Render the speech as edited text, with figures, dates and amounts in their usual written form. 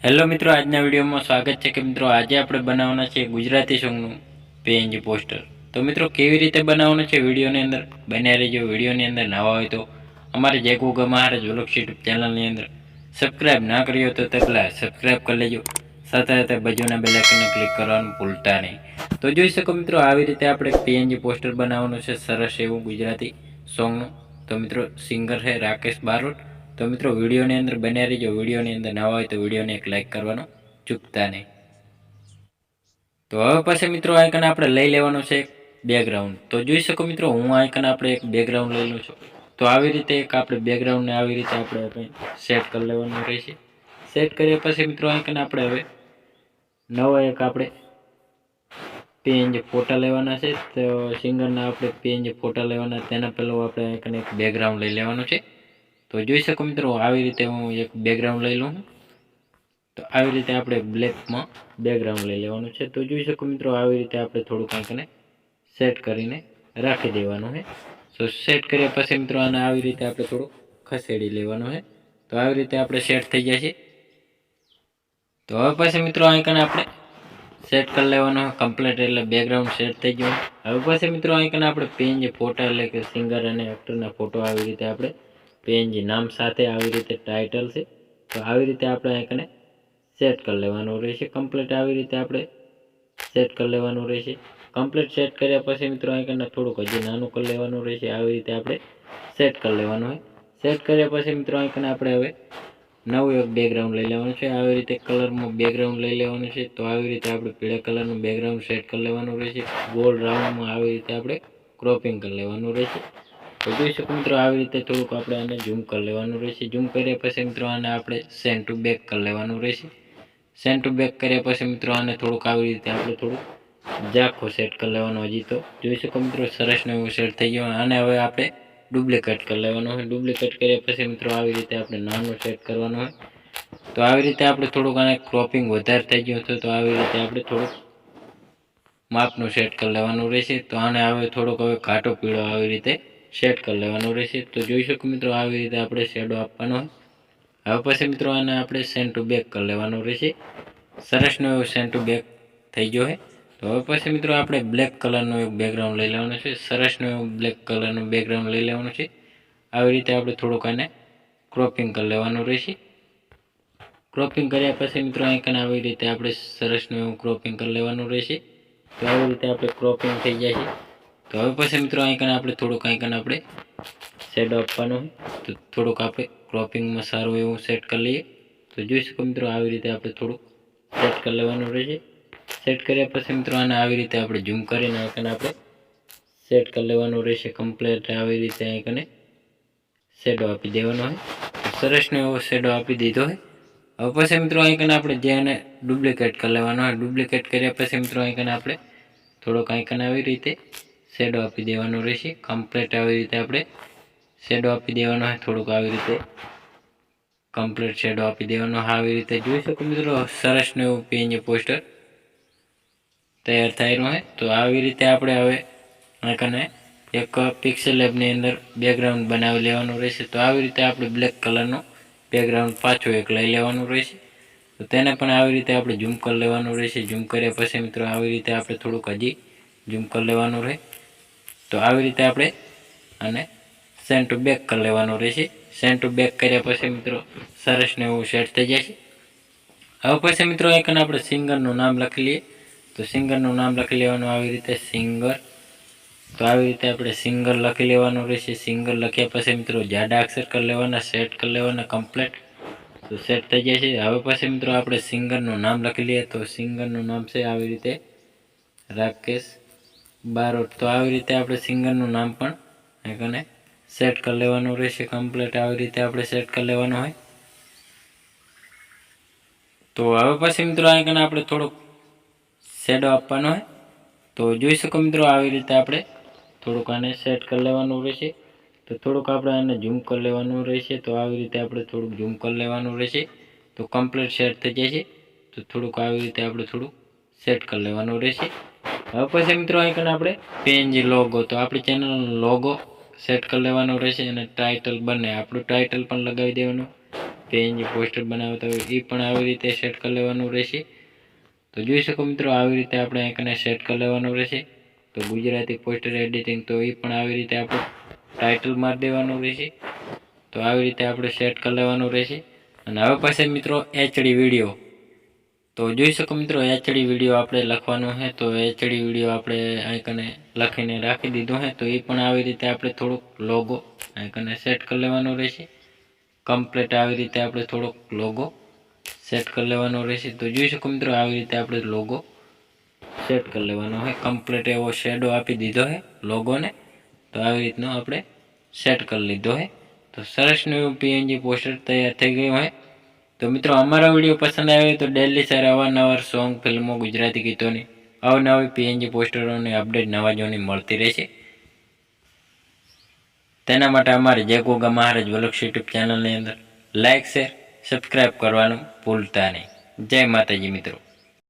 Hello મિત્રો, આજના વિડીયોમાં સ્વાગત છે કે મિત્રો આજે આપણે બનાવવાના છે ગુજરાતી સોંગનું પીએનજી પોસ્ટર. તો મિત્રો કેવી રીતે બનાવવાનું છે વિડીયોની અંદર બન્યા રહેજો. વિડીયોની અંદર નવા હોય તો અમારે જય ગોગા મહારાજ વ્લોગ્સ યુટ્યુબ ચેનલની અંદર સબસ્ક્રાઈબ ના કર્યો તો પહેલાં સબસ્ક્રાઈબ કરી લેજો. સાથે સાથે બાજુના બેલ આઇકનને ક્લિક કરવાનું ભૂલતા નહીં. તો જોઈ શકો મિત્રો, આવી રીતે આપણે પીએનજી પોસ્ટર બનાવવાનું છે સરસ એવું ગુજરાતી સોંગનું. તો મિત્રો સિંગર છે રાકેશ બારોટ. તો મિત્રો વિડીયોની અંદર બન્યા રહીજો. વિડીયોની અંદર નવા હોય તો વિડીયોને એક લાઇક કરવાનું ચૂકતા નહીં. તો હવે પછી મિત્રો આઇકન આપણે લઈ લેવાનું છે બેકગ્રાઉન્ડ. તો જોઈ શકો મિત્રો, હું આઇકન આપણે એક બેકગ્રાઉન્ડ લઈ લઉં છું. તો આવી રીતે એક આપણે બેકગ્રાઉન્ડને આવી રીતે આપણે સેટ કરી લેવાનું રહેશે. સેટ કર્યા પછી મિત્રો આઇકન આપણે હવે નવા એક આપણે પીએનજી ફોટા લેવાના છે. તો સિંગરના આપણે પીએનજી ફોટા લેવાના, તેના પહેલાં આપણે આઇકન એક બેકગ્રાઉન્ડ લઈ લેવાનું છે. તો જોઈ શકો મિત્રો, આવી રીતે હું એક બેકગ્રાઉન્ડ લઈ લઉં. તો આવી રીતે આપણે બ્લેકમાં બેકગ્રાઉન્ડ લઈ લેવાનું છે. તો જોઈ શકો મિત્રો, આવી રીતે આપણે થોડુંક આંકને સેટ કરીને રાખી દેવાનું છે. તો સેટ કર્યા પછી મિત્રો આને આવી રીતે આપણે થોડું ખસેડી લેવાનું છે. તો આવી રીતે આપણે સેટ થઈ જશે. તો હવે પછી મિત્રો આંકને આપણે સેટ કરી લેવાનું છે કમ્પ્લીટ, એટલે બેકગ્રાઉન્ડ સેટ થઈ ગયું. હવે પછી મિત્રો આંકને આપણે પીએનજી ફોટા એટલે કે સિંગર અને એક્ટરના ફોટો આવી રીતે આપણે પીએનજી નામ સાથે આવી રીતે ટાઇટલ છે. તો આવી રીતે આપણે આંકને સેટ કરી લેવાનું રહેશે કમ્પ્લીટ. આવી રીતે આપણે સેટ કરી લેવાનું રહેશે કમ્પ્લીટ. સેટ કર્યા પછી મિત્રો આઇકનને થોડુંક હજી નાનું કરી લેવાનું રહેશે. આવી રીતે આપણે સેટ કરી લેવાનું હોય. સેટ કર્યા પછી મિત્રો આઇકન આપણે હવે નવું એક બેકગ્રાઉન્ડ લઈ લેવાનું છે. આવી રીતે કલરમાં બેકગ્રાઉન્ડ લઈ લેવાનું છે. તો આવી રીતે આપણે પીળા કલરનું બેકગ્રાઉન્ડ સેટ કરી લેવાનું રહેશે. ગોલ રાઉન્ડમાં આવી રીતે આપણે ક્રોપિંગ કરી લેવાનું રહેશે. તો જોઈ શકો મિત્રો, આવી રીતે થોડુંક આપણે આને ઝૂમ કરી લેવાનું રહેશે. ઝૂમ કર્યા પછી મિત્રો આને આપણે સેન્ટ ટુ બેક કરી લેવાનું રહેશે. સેન્ટ ટુ બેક કર્યા પછી મિત્રો આને થોડુંક આવી રીતે આપણે થોડુંક ઝાંખો સેટ કરી લેવાનો. હજી તો જોઈ શકો મિત્રો, સરસનો એવું સેટ થઈ ગયો. અને હવે આપણે ડુપ્લિકેટ કરી લેવાનું હોય. ડુપ્લિકેટ કર્યા પછી મિત્રો આવી રીતે આપણે નાનું સેટ કરવાનું હોય. તો આવી રીતે આપણે થોડુંક આને ક્રોપિંગ વધારે થઈ ગયું હતું. તો આવી રીતે આપણે થોડુંક માપનું સેટ કરી લેવાનું રહેશે. તો આને હવે થોડોક હવે ઘાટો પીળો આવી રીતે સેટ કરી લેવાનું રહેશે. તો જોઈ શકો મિત્રો, આવી રીતે આપણે શેડો આપવાનો હોય. હવે પછી મિત્રો આને આપણે સેન્ટ ટુ બેક કરી લેવાનું રહેશે. સરસનો એવો સેન્ટ ટુ બેક થઈ ગયો છે. તો હવે પછી મિત્રો આપણે બ્લેક કલરનું એક બેકગ્રાઉન્ડ લઈ લેવાનું છે. સરસનું એવું બ્લેક કલરનું બેકગ્રાઉન્ડ લઈ લેવાનું છે. આવી રીતે આપણે થોડુંક આને ક્રોપિંગ કરી લેવાનું રહેશે. ક્રોપિંગ કર્યા પછી મિત્રો આઇકન આવી રીતે આપણે સરસનું એવું ક્રોપિંગ કરી લેવાનું રહેશે. તો આવી રીતે આપણે ક્રોપિંગ થઈ જાય છે. તો હવે પછી મિત્રો આઇકન આપણે થોડુંક આઇકન આપણે શેડો આપવાનો હોય. તો થોડુંક આપણે ક્રોપિંગમાં સારું એવું સેટ કરી લઈએ. તો જોઈ શકો મિત્રો, આવી રીતે આપણે થોડુંક સેટ કરી લેવાનું રહેશે. સેટ કર્યા પછી મિત્રો આને આવી રીતે આપણે ઝૂમ કરીને આઇકન આપણે સેટ કરી લેવાનું રહેશે કમ્પ્લીટ. આવી રીતે આઇકને શેડો આપી દેવાનો હોય. સરસનો એવો શેડો આપી દીધો હોય. હવે પછી મિત્રો આઇકન આપણે જેને ડુપ્લિકેટ કરી લેવાનો હોય. ડુપ્લિકેટ કર્યા પછી મિત્રો આઇકન આપણે થોડોક આઇકન આવી રીતે શેડો આપી દેવાનો રહેશે કમ્પ્લીટ. આવી રીતે આપણે શેડો આપી દેવાનો હોય. થોડુંક આવી રીતે કમ્પ્લીટ શેડો આપી દેવાનો. આવી રીતે જોઈ શકો મિત્રો, સરસનું એવું પીએનજી પોસ્ટર તૈયાર થયેલું હોય. તો આવી રીતે આપણે હવે આને એક પિક્સેલ લેબની અંદર બેકગ્રાઉન્ડ બનાવી લેવાનું રહેશે. તો આવી રીતે આપણે બ્લેક કલરનું બેકગ્રાઉન્ડ પાછું એક લઈ લેવાનું રહેશે. તો તેને પણ આવી રીતે આપણે ઝૂમ કરી લેવાનું રહેશે. ઝૂમ કર્યા પછી મિત્રો આવી રીતે આપણે થોડુંક હજી ઝૂમ કરી લેવાનું રહે. તો આવી રીતે આપણે આને સેન્ટ ટુ બેક કરી લેવાનું રહેશે. સેન્ટ ટુ બેક કર્યા પછી મિત્રો સરસને એવું સેટ થઈ જશે. હવે પછી મિત્રો આઇકન આપણે સિંગરનું નામ લખી લઈએ. તો સિંગરનું નામ લખી લેવાનું આવી રીતે સિંગર. તો આવી રીતે આપણે સિંગર લખી લેવાનું રહેશે. સિંગર લખ્યા પછી મિત્રો જાડા અક્ષર કરી લેવાના, સેટ કરી લેવાના કમ્પ્લીટ. તો સેટ થઈ જાય છે. હવે પછી મિત્રો આપણે સિંગરનું નામ લખી લઈએ. તો સિંગરનું નામ છે આવી રીતે રાકેશ બારોટ. તો આવી રીતે આપણે સિંગરનું નામ પણ આઇકને સેટ કરી લેવાનું રહેશે કમ્પ્લીટ. આવી રીતે આપણે સેટ કરી લેવાનું હોય. તો હવે પછી મિત્રો આઇકન આપણે થોડોક શેડો આપવાનો હોય. તો જોઈ શકો મિત્રો, આવી રીતે આપણે થોડુંક આને સેટ કરી લેવાનું રહેશે. તો થોડુંક આપણે આને ઝૂમ કરી લેવાનું રહેશે. તો આવી રીતે આપણે થોડુંક ઝૂમ કરી લેવાનું રહેશે. તો કમ્પ્લીટ સેટ થઈ જશે. તો થોડુંક આવી રીતે આપણે થોડુંક સેટ કરી લેવાનું રહેશે. હવે પછી મિત્રો આઇકન આપણે પીએનજી લોગો, તો આપણી ચેનલનો લોગો સેટ કરી લેવાનો રહેશે. અને ટાઇટલ બંને આપણું ટાઇટલ પણ લગાવી દેવાનું. પીએનજી પોસ્ટર બનાવતા હોય એ પણ આવી રીતે સેટ કરી લેવાનું રહેશે। તો જોઈ શકો મિત્રો આવી રીતે આપણે આને સેટ કરી લેવાનું રહેશે। તો ગુજરાતી પોસ્ટર એડિટિંગ તો એ પણ આવી રીતે આપણે ટાઇટલ મારી દેવાનું રહેશે। તો આવી રીતે આપણે સેટ કરી લેવાનું રહેશે। અને હવે પાસે મિત્રો એચડી વિડીયો તો જોઈ શકો મિત્રો એચડી વિડીયો આપણે લખવાનો છે। તો એચડી વિડીયો આપણે આઈકને લખીને રાખી દીધો છે। તો એ પણ આવી રીતે આપણે થોડોક લોગો આઈકને સેટ કરી લેવાનો રહેશે। કમ્પ્લીટ આવી રીતે આપણે થોડોક લોગો સેટ કરી લેવાનો રહેશે। તો જોઈ શકો મિત્રો આવી રીતે આપણે લોગો સેટ કરી લેવાનો છે। કમ્પ્લીટ એવો શેડો આપી દીધો છે લોગોને। તો આવી રીતનો આપણે સેટ કરી લીધો છે। તો સરસનું એવું પીએનજી પોસ્ટર તૈયાર થઈ ગયું છે। તો મિત્રો અમારો વિડીયો પસંદ આવ્યો તો ડેલી સર અવારનવાર સોંગ ફિલ્મો ગુજરાતી ગીતોની અવનવી પીએનજી પોસ્ટરોની અપડેટ નવા જોની મળતી રહેશે। તેના માટે અમારે જય ગોગા મહારાજ વ્લોગ્સ યુટ્યુબ ચેનલની અંદર લાઇક શેર સબસ્ક્રાઈબ કરવાનું ભૂલતા નહીં। જય માતાજી મિત્રો।